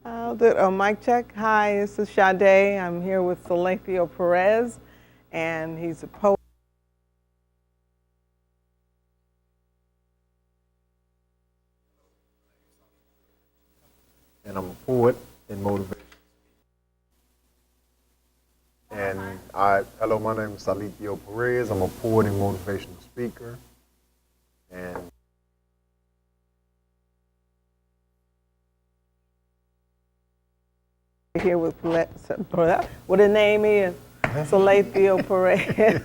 I'll do a mic check. Hi, this is C.Sade. I'm here with Saletheo Perez, and he's a poet. And I'm a poet and motivation. And hello, my name is Saletheo Perez. I'm a poet and motivational speaker. And Here with what his name is, Saletheo Perez.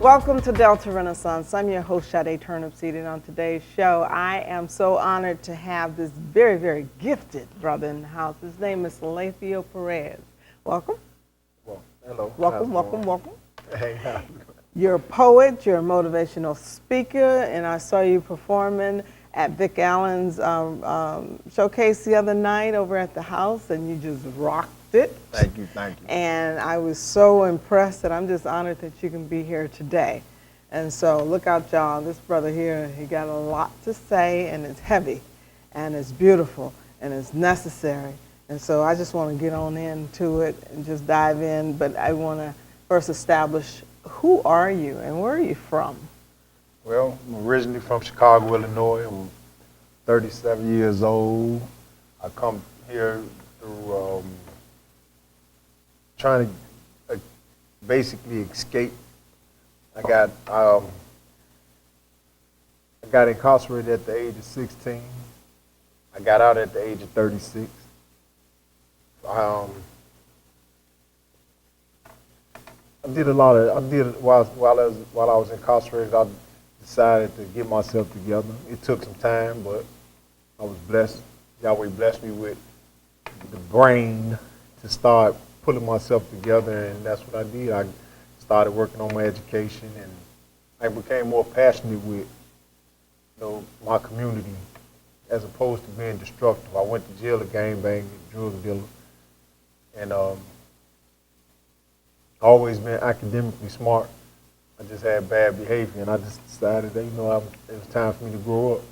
Welcome to Delta Renaissance. I'm your host, C.Sade Turnipseed, and on today's show, I am so honored to have this very, very gifted brother in the house. His name is Saletheo Perez. Welcome. well, hello. Welcome. Hey, how's it going? You're a poet, you're a motivational speaker, and I saw you performing at Vic Allen's showcase the other night over at the house, and you just rocked it. Thank you. And I was so impressed that I'm just honored that you can be here today. And so look out, y'all. This brother here, he got a lot to say, and it's heavy, and it's beautiful, and it's necessary. And so I just want to get on into it and just dive in. But I want to first establish, who are you and where are you from? Well, I'm originally from Chicago, Illinois. I'm 37 years old. I come here through trying to basically escape. I got incarcerated at the age of 16. I got out at the age of 36. I did while I was incarcerated. I decided to get myself together. It took some time, but I was blessed. Yahweh blessed me with the brain to start pulling myself together, and that's what I did. I started working on my education, and I became more passionate with my community as opposed to being destructive. I went to jail a gangbang, drug dealer, and always been academically smart. I just had bad behavior, and I just decided that it was time for me to grow up.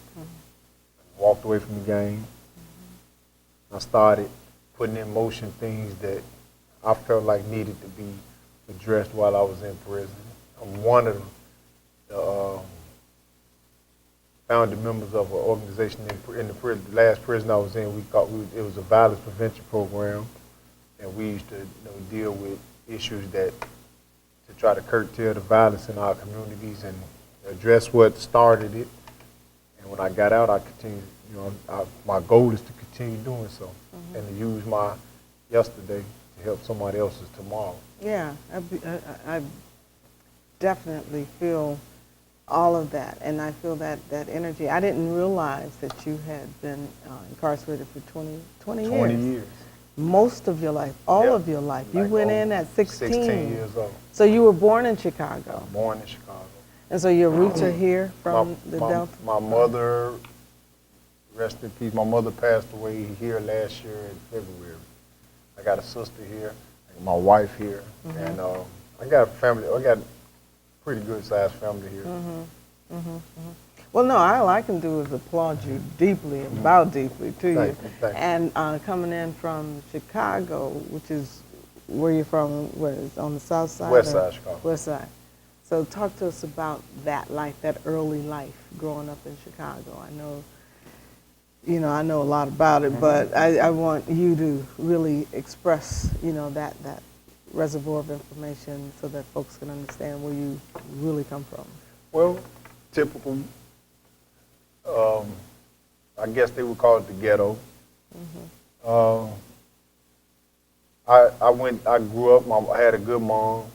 Walked away from the game. I started putting in motion things that I felt like needed to be addressed while I was in prison. I'm one of the founding members of an organization in the last prison I was in. It was a violence prevention program, and we used to deal with issues to try to curtail the violence in our communities and address what started it. And when I got out, I continued. My goal is to continue doing so, and to use my yesterday to help somebody else's tomorrow. Yeah, I definitely feel all of that, and I feel that energy. I didn't realize that you had been incarcerated for 20 years. 20 years. Most of your life, all of your life. You went in at 16. 16 years old. So you were born in Chicago. Born in Chicago. And so your roots are here from the Delta? My mother, rest in peace, my mother passed away here last year in February. I got a sister here, my wife here, and I got a family. I got a pretty good sized family here. Well, no, all I can do is applaud you deeply and bow deeply to you. Thank you. And coming in from Chicago, which is where you're from, where is on the south side? West side Chicago. West side. So talk to us about that life, that early life growing up in Chicago. I know a lot about it, but I want you to really express, that reservoir of information so that folks can understand where you really come from. Well, typical. I guess they would call it the ghetto. I grew up. I had a good mom.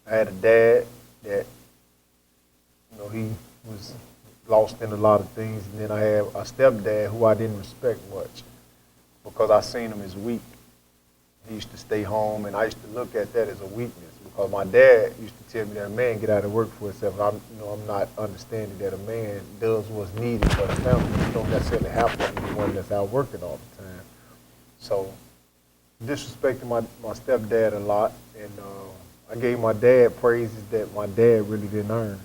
I had a dad that, he was lost in a lot of things. And then I had a stepdad who I didn't respect much because I seen him as weak. He used to stay home, and I used to look at that as a weakness because my dad used to tell me that a man get out and work for himself. And I'm not understanding that a man does what's needed for the family. You don't necessarily have to be the one that's out working all the time. So disrespecting my stepdad a lot, and I gave my dad praises that my dad really didn't earn.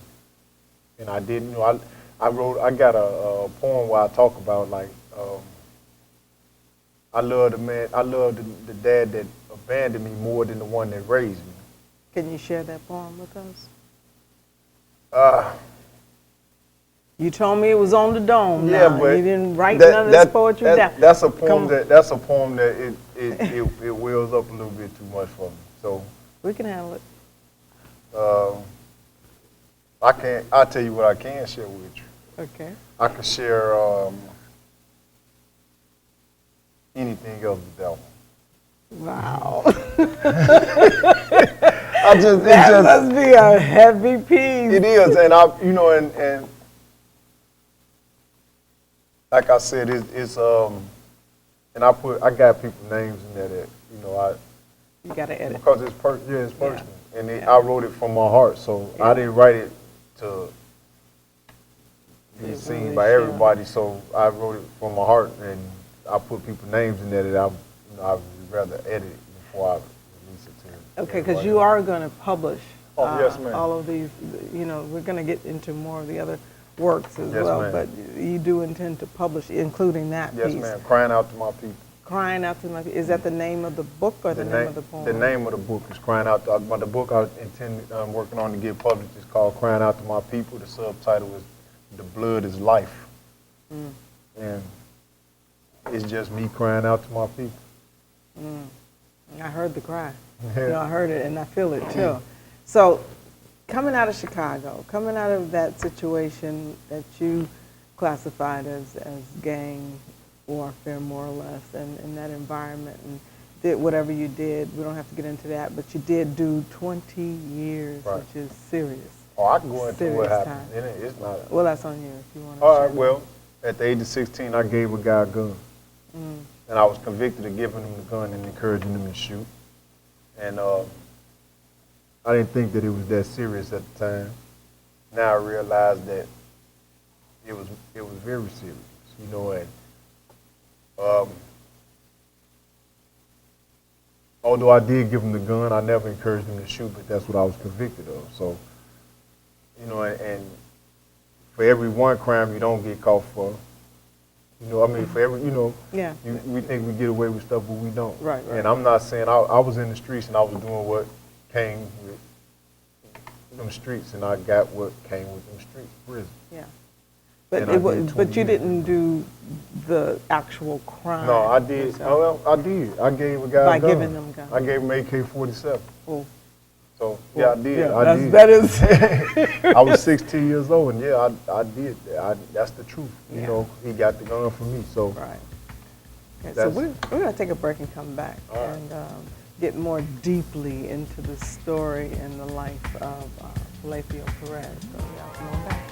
And I didn't, I got a poem where I talk about like, I love the dad that abandoned me more than the one that raised me. Can you share that poem with us? Uh, You told me it was on the dome. yeah, now. but You didn't write none of this poetry down. That's a poem that it wells up a little bit too much for me. So we can handle it. I'll tell you what I can share with you. Okay. I can share anything else but that one. Wow. That must be a heavy piece. It is, and and like I said, it's and I got people's names in there that You gotta edit. because it's personal, yeah. And I wrote it from my heart, so I didn't write it to be seen really by everybody. So I wrote it from my heart, and I put people's names in there that I would rather edit before I release it to. Okay, because you are going to publish yes, ma'am. all of these. We're going to get into more of the other works as Yes, well, ma'am. but you do intend to publish, including that Yes, piece. ma'am. Crying out to my people. Crying out to my people. Is that the name of the book or the name of the poem? The name of the book is Crying Out to the book I'm working on to get published is called Crying Out to My People. The subtitle is The Blood is Life. Mm. And it's just me crying out to my people. Mm. I heard the cry. I heard it and I feel it too. So coming out of Chicago, coming out of that situation that you classified as gang warfare, more or less, and in that environment, and did whatever you did. We don't have to get into that, but you did do 20 years, Right. which is serious. Oh, I can go into Serious what happened. time. It's not. Well, that's on you if you want to. All right, well, at the age of 16, I gave a guy a gun. Mm. And I was convicted of giving him the gun and encouraging him to shoot. And I didn't think that it was that serious at the time. Now I realize that it was very serious, and although I did give him the gun, I never encouraged him to shoot, but that's what I was convicted of. So, and for every one crime you don't get caught for, for every, Yeah. we think we get away with stuff, but we don't. Right. And I'm not saying I was in the streets and I was doing what came with them streets, and I got what came with them streets, prison. Yeah. And But you didn't do the actual crime. No, I did. yourself. I did. I gave a guy By a gun. giving them guns. I gave him AK-47. Oh. So yeah, I did. Yeah, I did. that is. I was 16 years old, and yeah, I did that. That's the truth. Yeah. He got the gun from me. So Right. Okay, so we're going to take a break and come back and get more deeply into the story and the life of Saletheo Perez. So y'all come on back.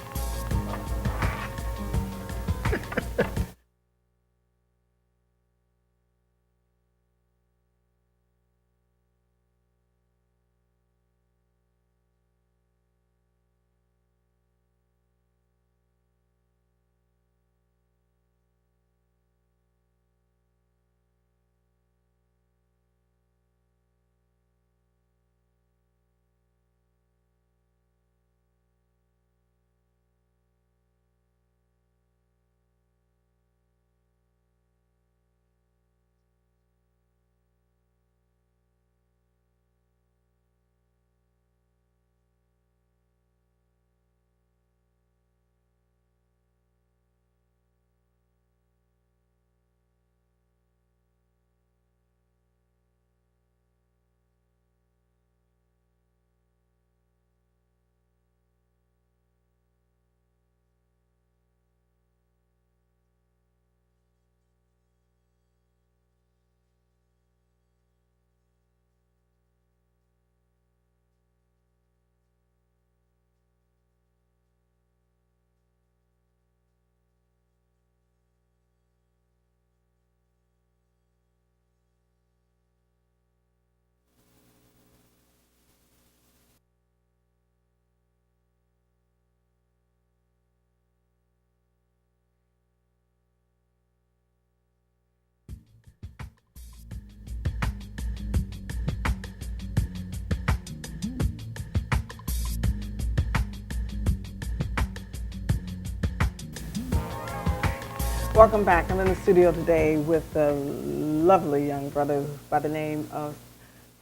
Welcome back. I'm in the studio today with a lovely young brother by the name of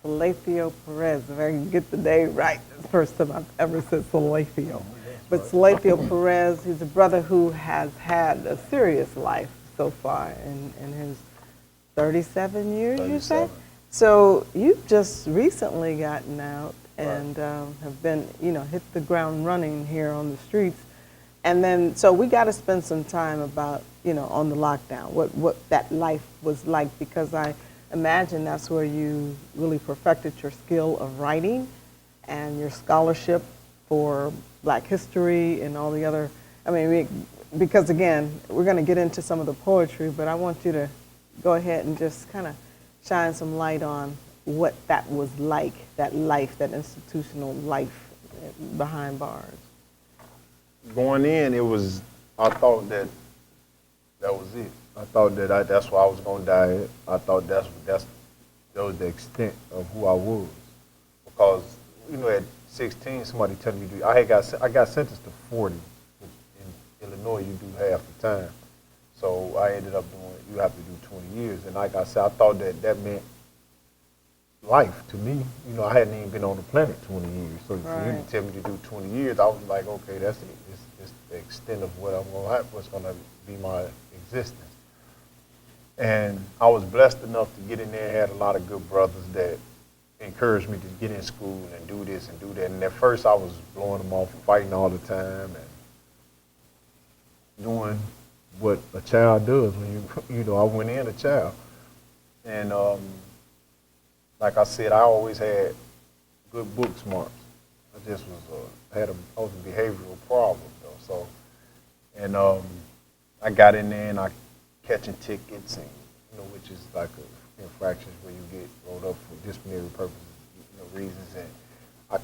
Saletheo Perez. If I can get the name right, it's the first time I've ever said Saletheo. But Saletheo Perez, he's a brother who has had a serious life so far in his 37 years, 37. You say? So you've just recently gotten out and have been, hit the ground running here on the streets. And then, so we got to spend some time about, on the lockdown, what that life was like, because I imagine that's where you really perfected your skill of writing and your scholarship for Black history and all the other, because again, we're going to get into some of the poetry, but I want you to go ahead and just kind of shine some light on what that was like, that life, that institutional life behind bars. Going in, I thought that was it. I thought that that's why I was going to die. I thought that was the extent of who I was. Because, at 16, somebody telling me, I got sentenced to 40, which in Illinois you do half the time. So I ended up you have to do 20 years. And like I said, I thought that meant life to me. I hadn't even been on the planet 20 years. So for you to tell me to do 20 years, I was like, okay, that's it. It's the extent of what I'm going to have, what's going to be my existence. And I was blessed enough to get in there, had a lot of good brothers that encouraged me to get in school and do this and do that. And at first I was blowing them off, fighting all the time and doing what a child does when I went in a child. And like I said, I always had good book smarts. I just was I was a behavioral problem though. So, and I got in there and I catching tickets and which is like infractions where you get rolled up for disciplinary purposes, reasons. And I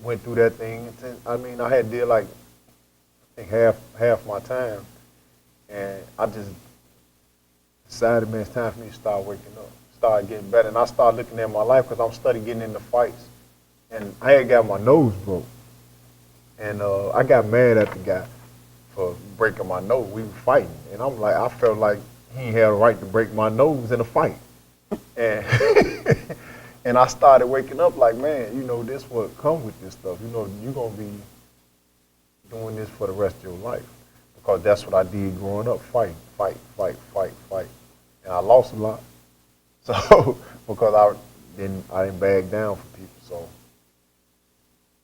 went through that thing. And I had did like I think half my time, and I just decided, man, it's time for me to start waking up, start getting better. And I started looking at my life because I'm studying getting into fights. And I had got my nose broke. And I got mad at the guy for breaking my nose. We were fighting. And I felt like he had a right to break my nose in a fight. And and I started waking up like, man, this what comes with this stuff. You're going to be doing this for the rest of your life. Because that's what I did growing up, fight. And I lost a lot. So, because I didn't back down for people. So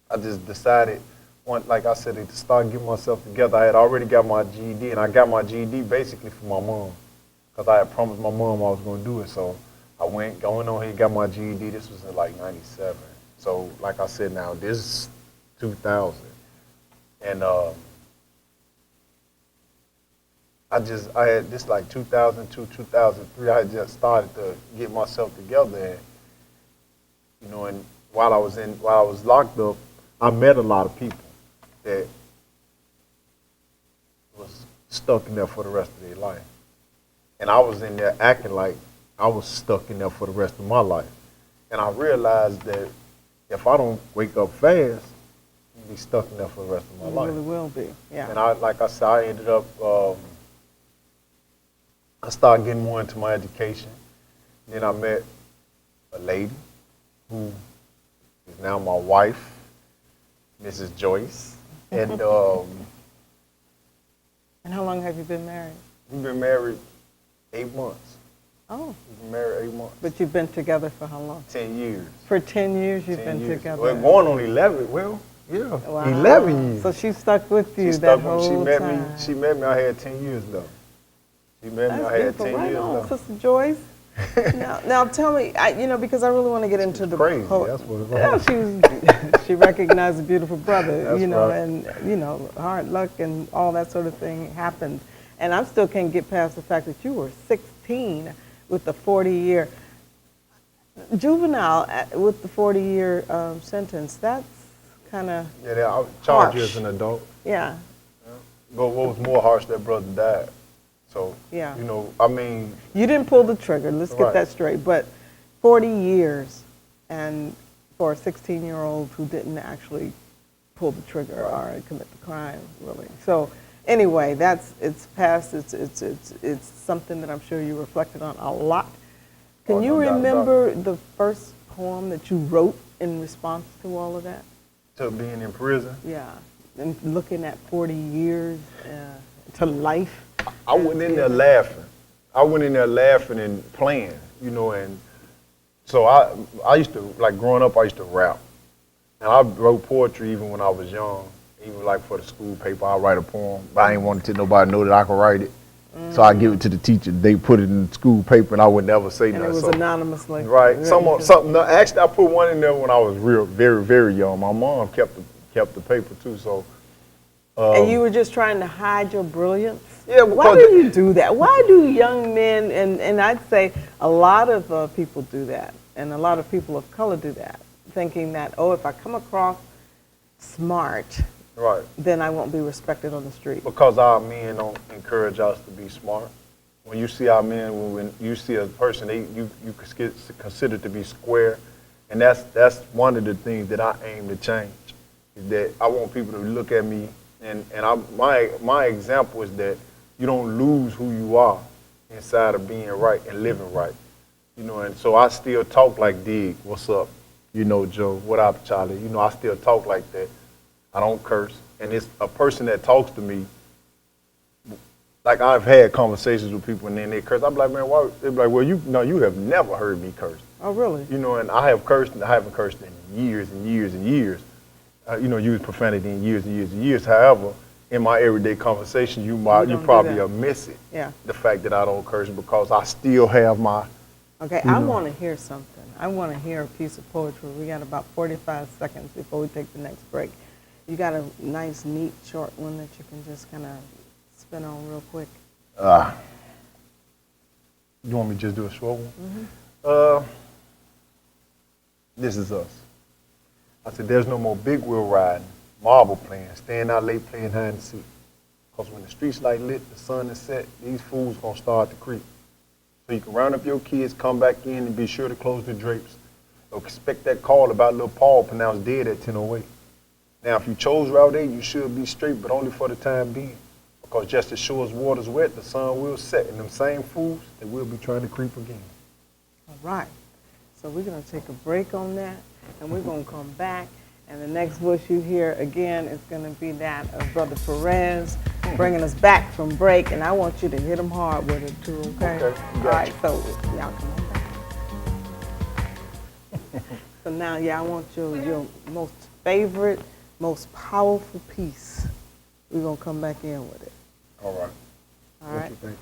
I just decided, like I said, to start getting myself together. I had already got my GED, and I got my GED basically for my mom, because I had promised my mom I was going to do it. So I went going on here, got my GED. This was in like '97. So like I said, now this is 2000, and I had this like 2002, 2003. I had just started to get myself together, and and while I was locked up, I met a lot of people that was stuck in there for the rest of their life. And I was in there acting like I was stuck in there for the rest of my life. And I realized that if I don't wake up fast, I'll be stuck in there for the rest of my life. You really will be, yeah. And like I said, I ended up, I started getting more into my education. Then I met a lady who is now my wife, Mrs. Joyce. And and how long have you been married? We've been married 8 months. Oh. We've been married 8 months. But you've been together for how long? 10 years. For 10 years you've 10 been years. together? Well, going on 11. Well, yeah. Wow. 11 years. So she stuck with you she that stuck whole with, time. She met me, I had 10 years though. She met me, I had 10 right years on, though. Sister Joyce. now tell me, because I really want to get into the crazy. That's what it was. Yeah, she recognized a beautiful brother, That's right. and hard luck and all that sort of thing happened. And I still can't get past the fact that you were 16 with the 40-year juvenile with the 40-year sentence. That's kind of I was charged as an adult. Yeah. But what was more harsh, that brother died. So, yeah. You didn't pull the trigger, let's get that straight, but 40 years and for a 16-year-old who didn't actually pull the trigger or commit the crime, really. So anyway, it's past. It's something that I'm sure you reflected on a lot. Can you remember the first poem that you wrote in response to all of that? To being in prison? Yeah, and looking at 40 years to life. I went in there laughing. I went in there laughing and playing, you know, and so I used to, like growing up, I used to rap. And I wrote poetry even when I was young. Even like for the school paper, I write a poem, but I ain't want to let nobody know that I could write it. So I give it to the teacher. They put it in the school paper, and I would never say nothing. And it was anonymously. Right. Something. Actually, I put one in there when I was very, very young. My mom kept the paper too. So. And you were just trying to hide your brilliance? Yeah. Why do you do that? Why do young men, and I'd say a lot of people do that, and a lot of people of color do that, thinking that, oh, if I come across smart, right, then I won't be respected on the street. Because our men don't encourage us to be smart. When you see our men, when you see a person, you consider to be square, and that's one of the things that I aim to change. Is that I want people to look at me, and my example is that you don't lose who you are inside of being right and living right. You know, and so I still talk like Dig, what's up? You know, Joe, what up, Charlie? You know, I still talk like that. I don't curse. And it's a person that talks to me, like I've had conversations with people and then they curse. I'm like, man, why? They're like, well, you have never heard me curse. Oh, really? You know, and I have cursed, and I haven't cursed in years and years and years. You know, used profanity in years and years and years. However, in my everyday conversation, you probably are missing the fact that I don't curse because I still have my. Okay, I want to hear something. I want to hear a piece of poetry. We got about 45 seconds before we take the next break. You got a nice, neat, short one that you can just kind of spin on real quick? You want me to just do a short one? Mm-hmm. This is us. I said, there's no more big wheel riding, marble playing, staying out late playing hide and seek. Because when the streets light lit, the sun is set, these fools gonna start to creep. So you can round up your kids, come back in, and be sure to close the drapes. Don't expect that call about little Paul pronounced dead at 10:08. Now, if you chose Route 8, you should be straight, but only for the time being. Because just as sure as water's wet, the sun will set, and them same fools, they will be trying to creep again. All right. So we're going to take a break on that, and we're going to come back. And the next voice you hear again is going to be that of Brother Perez, bringing us back from break. And I want you to hit him hard with it too, okay? Okay. All right, so y'all come on back. So now, I want your most favorite, most powerful piece. We're going to come back in with it. All right. All right. What you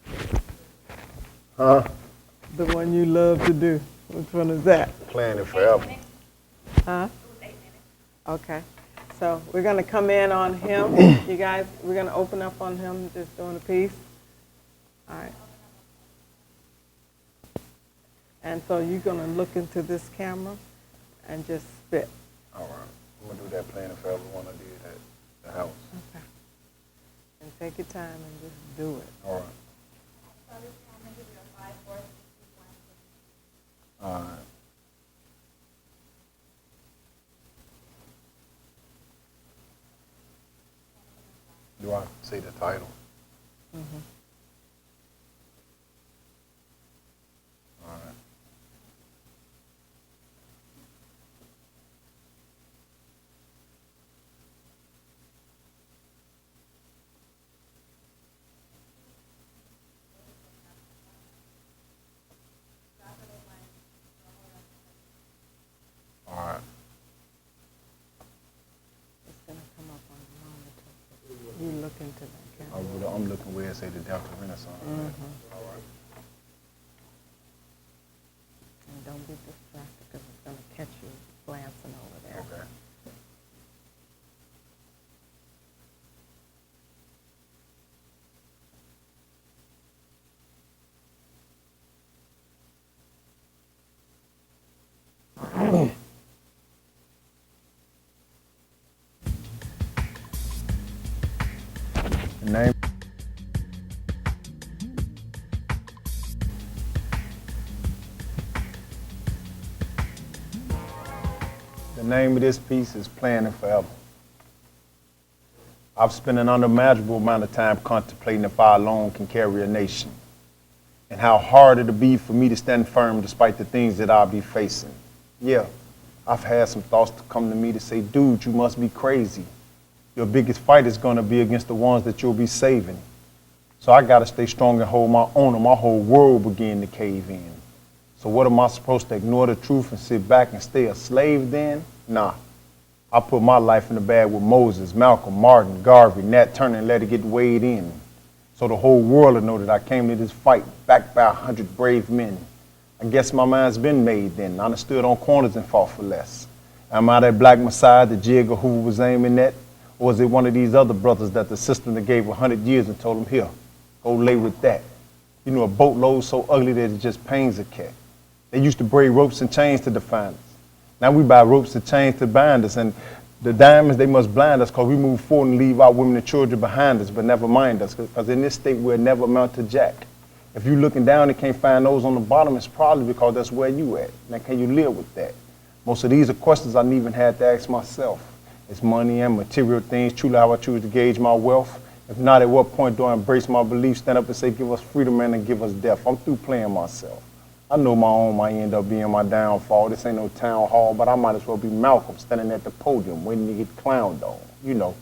think? Huh? The one you love to do. Which one is that? Playing it forever. Huh? Okay. So we're going to come in on him. You guys, we're going to open up on him just doing a piece. All right. And so you're going to look into this camera and just spit. All right. I'm going to do that playing it forever one I did at the house. Okay. And take your time and just do it. All right. All right. Do I say the title? Mm-hmm. All right. All right. It's going to come up on the monitor. You look into that camera. I'm looking where it say the Delta Renaissance. Mm-hmm. All right. And don't be distracted because it's going to catch you glancing over there. Okay. The name. The name of this piece is Planning Forever. I've spent an unimaginable amount of time contemplating if I alone can carry a nation, and how hard it'll be for me to stand firm despite the things that I'll be facing. Yeah, I've had some thoughts to come to me to say, dude, you must be crazy. Your biggest fight is going to be against the ones that you'll be saving. So I got to stay strong and hold my own, or my whole world begin to cave in. So what am I supposed to ignore the truth and sit back and stay a slave then? Nah. I put my life in the bag with Moses, Malcolm, Martin, Garvey, Nat Turner, and let it get weighed in. So the whole world will know that I came to this fight backed by 100 brave men. I guess my mind's been made then. I done stood on corners and fought for less. Am I that black messiah that J. Edgar Hoover was aiming at? Or is it one of these other brothers that the system that gave 100 years and told them, here, go lay with that? You know, a boatload so ugly that it just pains a cat. They used to braid ropes and chains to define us. Now we buy ropes and chains to bind us, and the diamonds, they must blind us because we move forward and leave our women and children behind us, but never mind us, because in this state we'll never amount to jack. If you're looking down and can't find those on the bottom, it's probably because that's where you at. Now can you live with that? Most of these are questions I even had to ask myself. Is money and material things truly how I choose to gauge my wealth? If not, at what point do I embrace my beliefs, stand up and say, give us freedom and give us death? I'm through playing myself. I know my own might end up being my downfall. This ain't no town hall, but I might as well be Malcolm standing at the podium waiting to get clowned on. You know,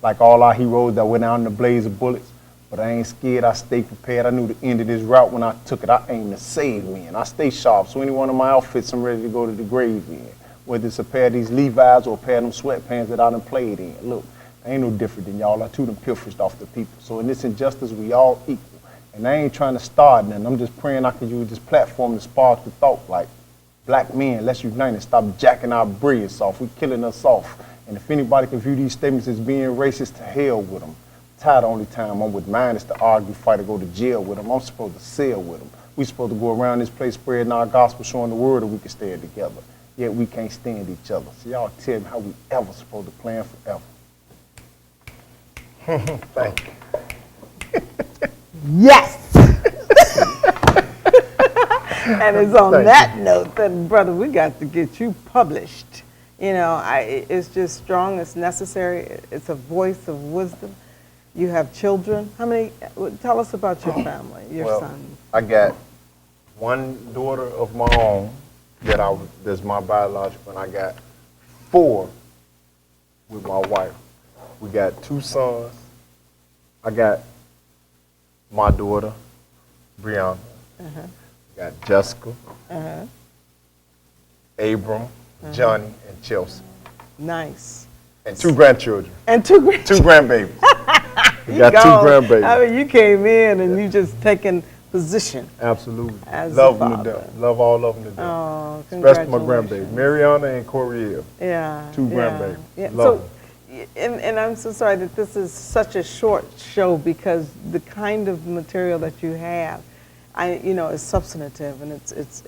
like all our heroes that went out in the blaze of bullets. But I ain't scared, I stay prepared. I knew the end of this route when I took it. I aimed to save me, and I stay sharp. So any one of my outfits, I'm ready to go to the grave in. Whether it's a pair of these Levi's or a pair of them sweatpants that I done played in. Look, I ain't no different than y'all. I too done pilfered off the people. So in this injustice, we all equal. And I ain't trying to start nothing. I'm just praying I can use this platform to spark the thought like, black men, let's unite and stop jacking our breads off. We killing us off. And if anybody can view these statements as being racist, to hell with them. The only time I'm with mine is to argue, fight, or go to jail with them. I'm supposed to sail with them. We supposed to go around this place spreading our gospel, showing the word that we can stand together. Yet we can't stand each other. So y'all tell me how we ever supposed to plan forever. Thank you. Yes! And it's on that note that, brother, we got to get you published. You know, it's just strong, it's necessary, it's a voice of wisdom. You have children. How many? Tell us about your family, your son. I got one daughter of my own that's my biological, and I got 4 with my wife. We got 2 sons. I got my daughter, Brianna. Uh-huh. Got Jessica, Uh-huh. Abram, Johnny, and Chelsea. Nice. And 2 grandchildren. And 2 grandchildren. 2 grandbabies. We got 2 grandbabies. I mean, you came in and you just taken position. Absolutely. As love the them to father. death. Love all of them to death. Oh, especially my congratulations. grandbaby, Mariana and Coriel. Yeah. 2 grandbabies. Yeah. Love them. And I'm so sorry that this is such a short show because the kind of material that you have, is substantive and it's